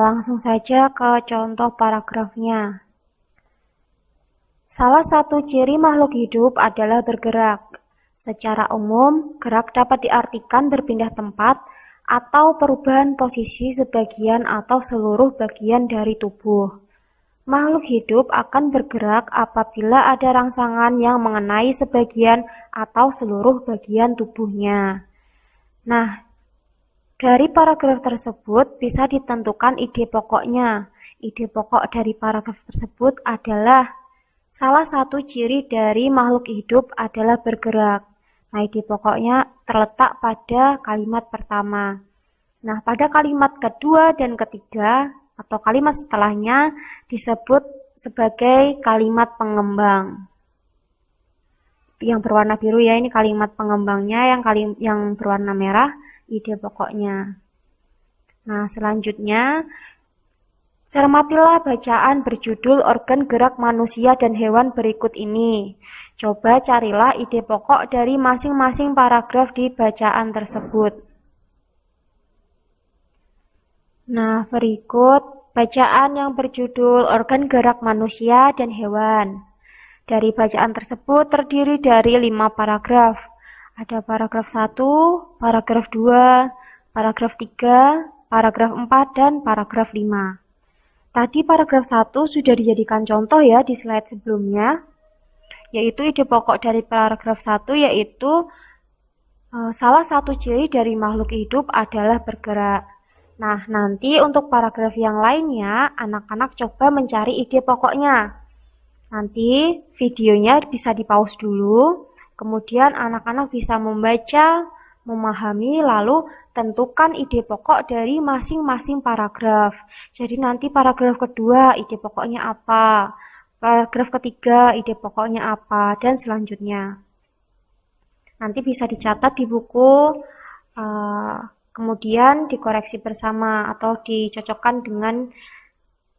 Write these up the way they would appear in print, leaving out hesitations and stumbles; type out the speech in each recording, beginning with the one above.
langsung saja ke contoh paragrafnya. Salah satu ciri makhluk hidup adalah bergerak. Secara umum, gerak dapat diartikan berpindah tempat atau perubahan posisi sebagian atau seluruh bagian dari tubuh. Makhluk hidup akan bergerak apabila ada rangsangan yang mengenai sebagian atau seluruh bagian tubuhnya. Nah, dari paragraf tersebut bisa ditentukan ide pokoknya. Ide pokok dari paragraf tersebut adalah salah satu ciri dari makhluk hidup adalah bergerak. Nah, ide pokoknya terletak pada kalimat pertama. Nah, pada kalimat kedua dan ketiga atau kalimat setelahnya disebut sebagai kalimat pengembang. Yang berwarna biru ya, ini kalimat pengembangnya, yang berwarna merah ide pokoknya. Nah, selanjutnya cermatilah bacaan berjudul organ gerak manusia dan hewan berikut ini. Coba carilah ide pokok dari masing-masing paragraf di bacaan tersebut. Nah, berikut bacaan yang berjudul organ gerak manusia dan hewan. Dari bacaan tersebut terdiri dari 5 paragraf. Ada paragraf 1, paragraf 2, paragraf 3, paragraf 4, dan paragraf 5. Tadi paragraf 1 sudah dijadikan contoh ya di slide sebelumnya, yaitu ide pokok dari paragraf 1 yaitu salah satu ciri dari makhluk hidup adalah bergerak. Nah, nanti untuk paragraf yang lainnya, anak-anak coba mencari ide pokoknya. Nanti videonya bisa di-pause dulu, kemudian anak-anak bisa membaca, memahami, lalu tentukan ide pokok dari masing-masing paragraf. Jadi nanti paragraf kedua ide pokoknya apa, paragraf ketiga ide pokoknya apa, dan selanjutnya. Nanti bisa dicatat di buku, kemudian dikoreksi bersama atau dicocokkan dengan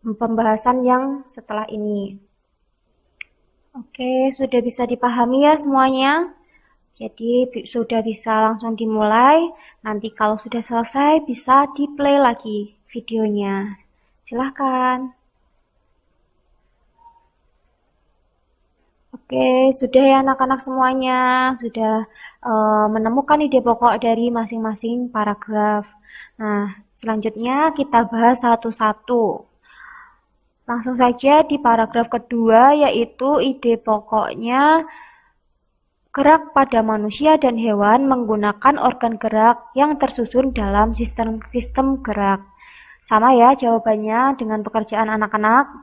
pembahasan yang setelah ini. Oke, sudah bisa dipahami ya semuanya? Jadi sudah bisa langsung dimulai. Nanti kalau sudah selesai bisa di-play lagi videonya. Silahkan. Oke, sudah ya anak-anak semuanya. Sudah menemukan ide pokok dari masing-masing paragraf. Nah, selanjutnya kita bahas satu-satu. Langsung saja di paragraf kedua, yaitu ide pokoknya gerak pada manusia dan hewan menggunakan organ gerak yang tersusun dalam sistem gerak. Sama ya jawabannya dengan pekerjaan anak-anak.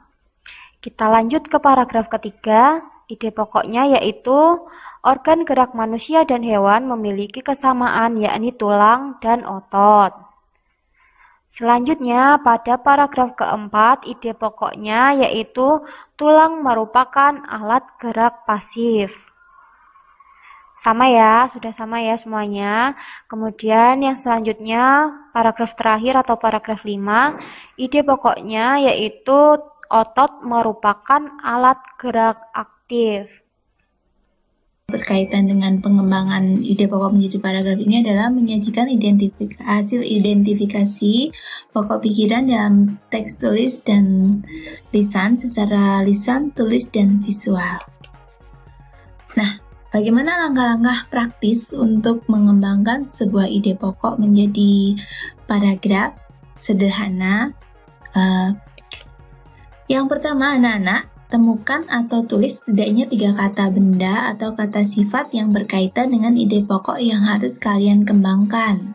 Kita lanjut ke paragraf ketiga. Ide pokoknya yaitu organ gerak manusia dan hewan memiliki kesamaan yakni tulang dan otot. Selanjutnya pada paragraf keempat, ide pokoknya yaitu tulang merupakan alat gerak pasif. Sama ya, sudah sama ya semuanya. Kemudian yang selanjutnya, paragraf terakhir atau paragraf 5, ide pokoknya yaitu otot merupakan alat gerak aktif. Berkaitan dengan pengembangan ide pokok menjadi paragraf ini adalah menyajikan hasil identifikasi pokok pikiran dalam teks tulis dan lisan secara lisan, tulis, dan visual. Nah, bagaimana langkah-langkah praktis untuk mengembangkan sebuah ide pokok menjadi paragraf sederhana? Yang pertama, anak-anak, temukan atau tulis setidaknya 3 kata benda atau kata sifat yang berkaitan dengan ide pokok yang harus kalian kembangkan.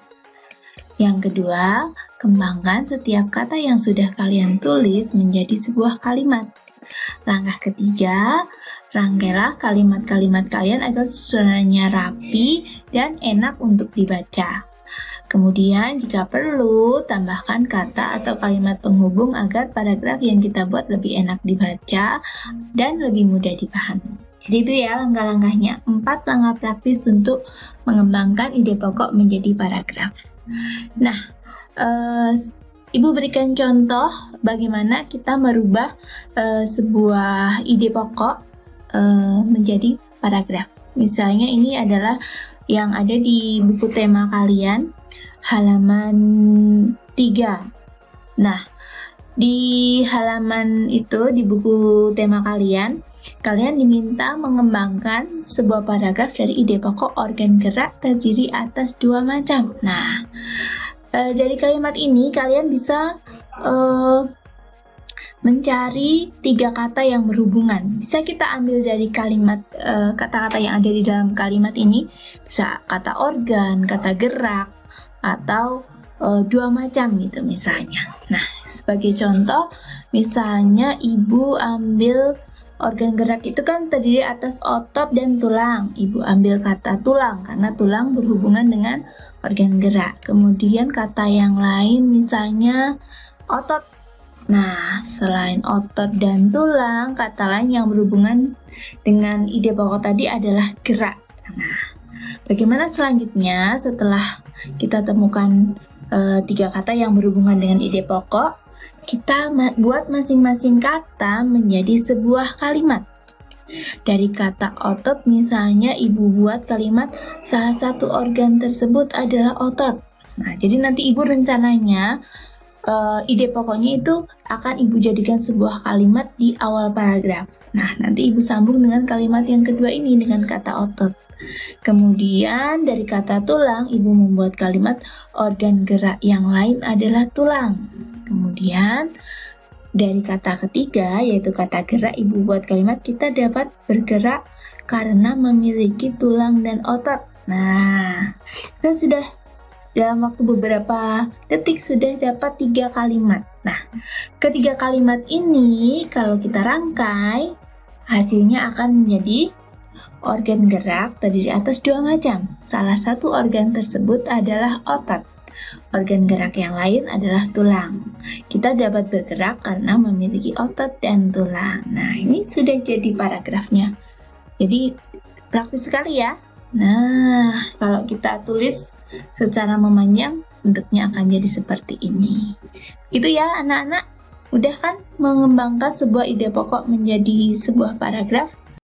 Yang kedua, kembangkan setiap kata yang sudah kalian tulis menjadi sebuah kalimat. Langkah ketiga, rangkailah kalimat-kalimat kalian agar susunannya rapi dan enak untuk dibaca. Kemudian jika perlu, tambahkan kata atau kalimat penghubung agar paragraf yang kita buat lebih enak dibaca dan lebih mudah dipahami. Jadi itu ya langkah-langkahnya, 4 langkah praktis untuk mengembangkan ide pokok menjadi paragraf. Nah, Ibu berikan contoh bagaimana kita merubah sebuah ide pokok menjadi paragraf. Misalnya ini adalah yang ada di buku tema kalian, halaman 3. Nah, Di halaman itu, di buku tema kalian diminta mengembangkan sebuah paragraf dari ide pokok organ gerak terdiri atas dua macam. Nah, dari kalimat ini kalian bisa mencari 3 kata yang berhubungan. Bisa kita ambil dari kalimat kata-kata yang ada di dalam kalimat ini, bisa kata organ, kata gerak, atau dua macam gitu misalnya. Nah, sebagai contoh, misalnya ibu ambil organ gerak itu kan terdiri atas otot dan tulang. Ibu ambil kata tulang karena tulang berhubungan dengan organ gerak. Kemudian kata yang lain misalnya otot. Nah, selain otot dan tulang, kata lain yang berhubungan dengan ide pokok tadi adalah gerak. Nah, bagaimana selanjutnya setelah kita temukan 3 kata yang berhubungan dengan ide pokok? Kita buat masing-masing kata menjadi sebuah kalimat. Dari kata otot misalnya ibu buat kalimat salah satu organ tersebut adalah otot. Nah, jadi nanti ibu rencananya ide pokoknya itu akan ibu jadikan sebuah kalimat di awal paragraf. Nah, nanti ibu sambung dengan kalimat yang kedua ini dengan kata otot. Kemudian dari kata tulang, ibu membuat kalimat organ gerak yang lain adalah tulang. Kemudian dari kata ketiga, yaitu kata gerak, ibu buat kalimat kita dapat bergerak karena memiliki tulang dan otot. Nah, kita sudah dalam waktu beberapa detik sudah dapat 3 kalimat. Nah, ketiga kalimat ini kalau kita rangkai, hasilnya akan menjadi organ gerak terdiri atas 2 macam. Salah satu organ tersebut adalah otot. Organ gerak yang lain adalah tulang. Kita dapat bergerak karena memiliki otot dan tulang. Nah, ini sudah jadi paragrafnya. Jadi, praktis sekali ya. Nah, kalau kita tulis secara memanjang, bentuknya akan jadi seperti ini. Itu ya anak-anak, udah kan mengembangkan sebuah ide pokok menjadi sebuah paragraf?